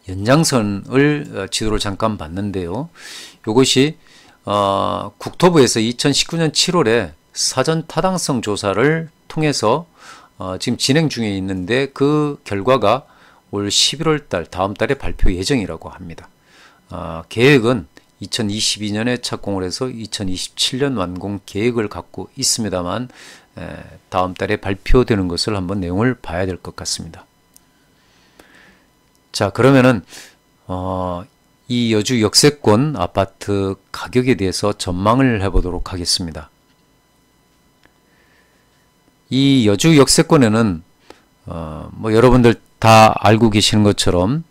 연장선을 지도를 잠깐 봤는데요. 이것이 국토부에서 2019년 7월에 사전 타당성 조사를 통해서 지금 진행 중에 있는데 그 결과가 올 11월 달 다음 달에 발표 예정이라고 합니다. 계획은 2022년에 착공을 해서 2027년 완공 계획을 갖고 있습니다만 다음 달에 발표되는 것을 한번 내용을 봐야 될 것 같습니다. 자, 그러면은 이 여주 역세권 아파트 가격에 대해서 전망을 해보도록 하겠습니다. 이 여주 역세권에는 뭐 여러분들 다 알고 계시는 것처럼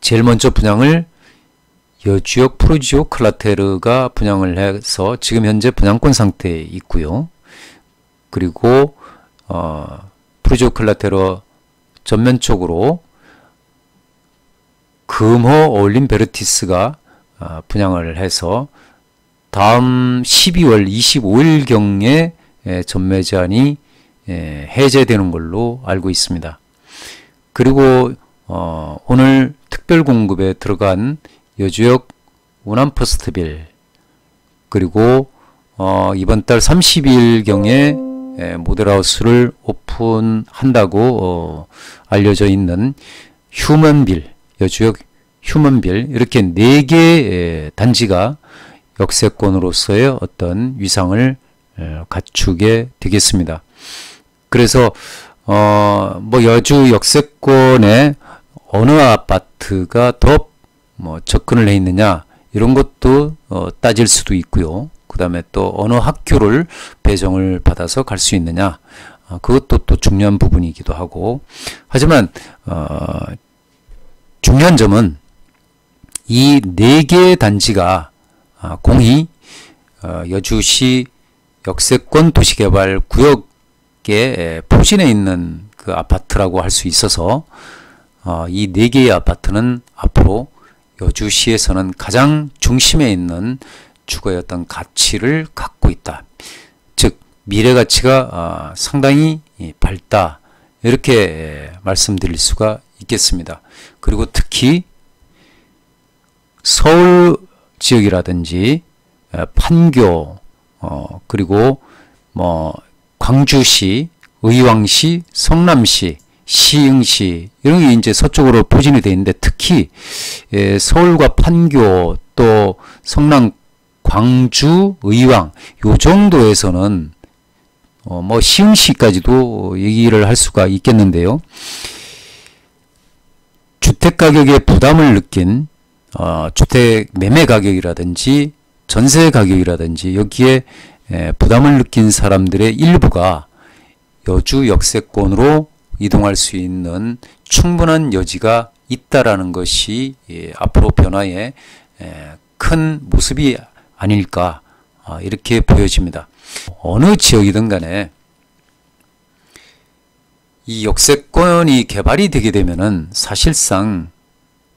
제일 먼저 분양을 여주역 프루지오 클라테르가 분양을 해서 지금 현재 분양권 상태에 있고요. 그리고 프루지오 클라테르 전면 쪽으로 금호 어울림 베르티스가 분양을 해서 다음 12월 25일경에 전매 제한이 해제되는 걸로 알고 있습니다. 그리고 오늘 특별 공급에 들어간 여주역 우남퍼스트빌, 그리고 이번 달 30일경에 모델하우스를 오픈한다고 알려져 있는 휴먼빌, 여주역 휴먼빌, 이렇게 4개의 단지가 역세권으로서의 어떤 위상을 갖추게 되겠습니다. 그래서 뭐 여주 역세권에 어느 아파트가 더 뭐 접근을 해 있느냐, 이런 것도 따질 수도 있고요. 그 다음에 또 어느 학교를 배정을 받아서 갈 수 있느냐, 그것도 또 중요한 부분이기도 하고. 하지만 중요한 점은 이 4개의 단지가 공히 여주시 역세권 도시개발 구역에 포진해 있는 그 아파트라고 할 수 있어서 이 4개의 아파트는 앞으로 여주시에서는 가장 중심에 있는 주거의 어떤 가치를 갖고 있다. 즉 미래 가치가 상당히 밝다, 이렇게 말씀드릴 수가 있겠습니다. 그리고 특히 서울 지역이라든지 판교, 그리고 뭐 광주시, 의왕시, 성남시, 시흥시, 이런 게 이제 서쪽으로 포진이 되어 있는데, 특히 서울과 판교, 또 성남, 광주, 의왕, 요 정도에서는 뭐 시흥시까지도 얘기를 할 수가 있겠는데요. 주택 가격에 부담을 느낀 주택 매매 가격이라든지 전세 가격이라든지 여기에 부담을 느낀 사람들의 일부가 여주 역세권으로 이동할 수 있는 충분한 여지가 있다라는 것이 앞으로 변화의 큰 모습이 아닐까, 이렇게 보여집니다. 어느 지역이든 간에 이 역세권이 개발이 되게 되면은 사실상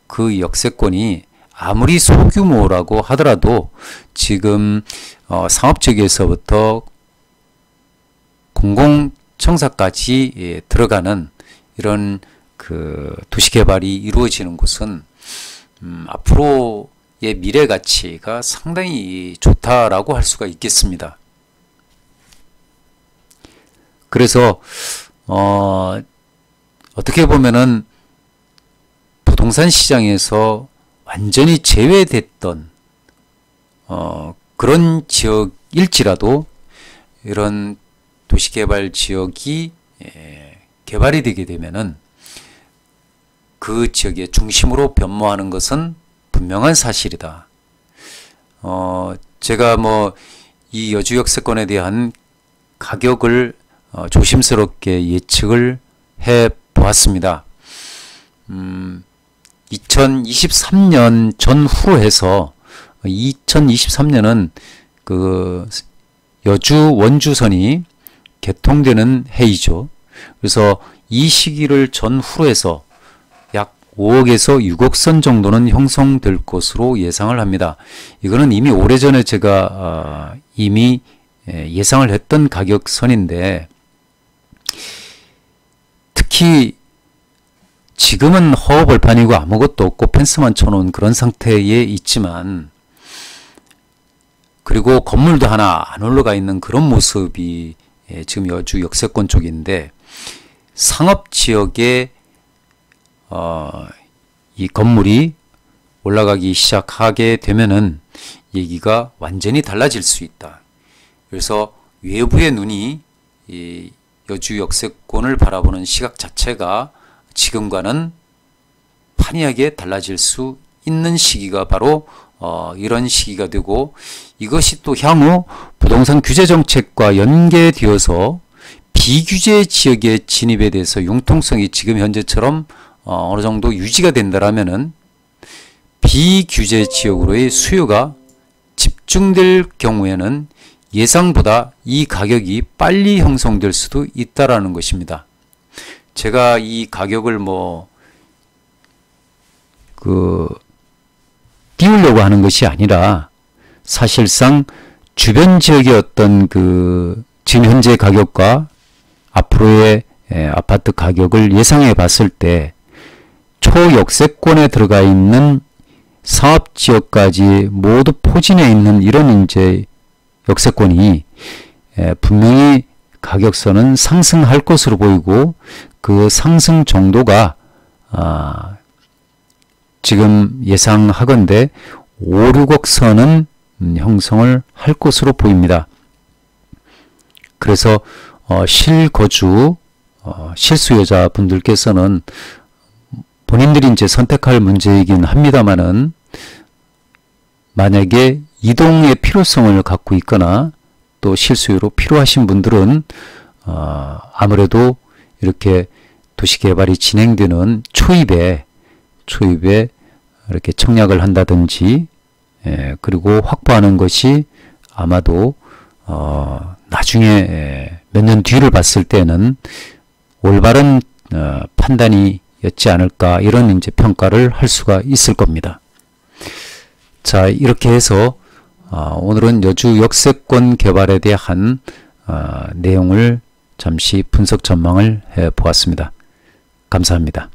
그 역세권이 아무리 소규모라고 하더라도 지금 상업적에서부터 공공청사까지 들어가는 이런 그 도시개발이 이루어지는 곳은 앞으로의 미래 가치가 상당히 좋다라고 할 수가 있겠습니다. 그래서 어떻게 보면은 부동산 시장에서 완전히 제외됐던 그런 지역일지라도 이런 도시개발 지역이 개발이 되게 되면은 그 지역의 중심으로 변모하는 것은 분명한 사실이다. 제가 뭐 이 여주 역세권에 대한 가격을 조심스럽게 예측을 해 보았습니다. 2023년 전후로 해서 2023년은 그 여주 원주선이 개통되는 해이죠. 그래서 이 시기를 전후로 해서 약 5억에서 6억 선 정도는 형성될 것으로 예상을 합니다. 이거는 이미 오래전에 제가 이미 예상을 했던 가격선인데, 특히 지금은 허허벌판이고 아무것도 없고 펜스만 쳐놓은 그런 상태에 있지만, 그리고 건물도 하나 안 올라가 있는 그런 모습이 지금 여주 역세권 쪽인데, 상업지역에 이 건물이 올라가기 시작하게 되면은 얘기가 완전히 달라질 수 있다. 그래서 외부의 눈이 이 여주 역세권을 바라보는 시각 자체가 지금과는 판이하게 달라질 수 있는 시기가 바로 이런 시기가 되고, 이것이 또 향후 부동산 규제 정책과 연계되어서 비규제 지역의 진입에 대해서 융통성이 지금 현재처럼 어느 정도 유지가 된다라면은 비규제 지역으로의 수요가 집중될 경우에는 예상보다 이 가격이 빨리 형성될 수도 있다라는 것입니다. 제가 이 가격을 띄우려고 하는 것이 아니라 사실상 주변 지역의 어떤 지금 현재 가격과 앞으로의 아파트 가격을 예상해 봤을 때 초역세권에 들어가 있는 사업지역까지 모두 포진해 있는 이런 이제 역세권이 분명히 가격선은 상승할 것으로 보이고, 그 상승 정도가 지금 예상하건대 5, 6억 선은 형성을 할 것으로 보입니다. 그래서 실거주, 실수요자 분들께서는 본인들이 이제 선택할 문제이긴 합니다만은, 만약에 이동의 필요성을 갖고 있거나 또 실수요로 필요하신 분들은 아무래도 이렇게 도시개발이 진행되는 초입에 이렇게 청약을 한다든지, 그리고 확보하는 것이 아마도 나중에 몇 년 뒤를 봤을 때는 올바른 판단이었지 않을까, 이런 이제 평가를 할 수가 있을 겁니다. 자, 이렇게 해서 오늘은 여주 역세권 개발에 대한 내용을 잠시 분석 전망을 해 보았습니다. 감사합니다.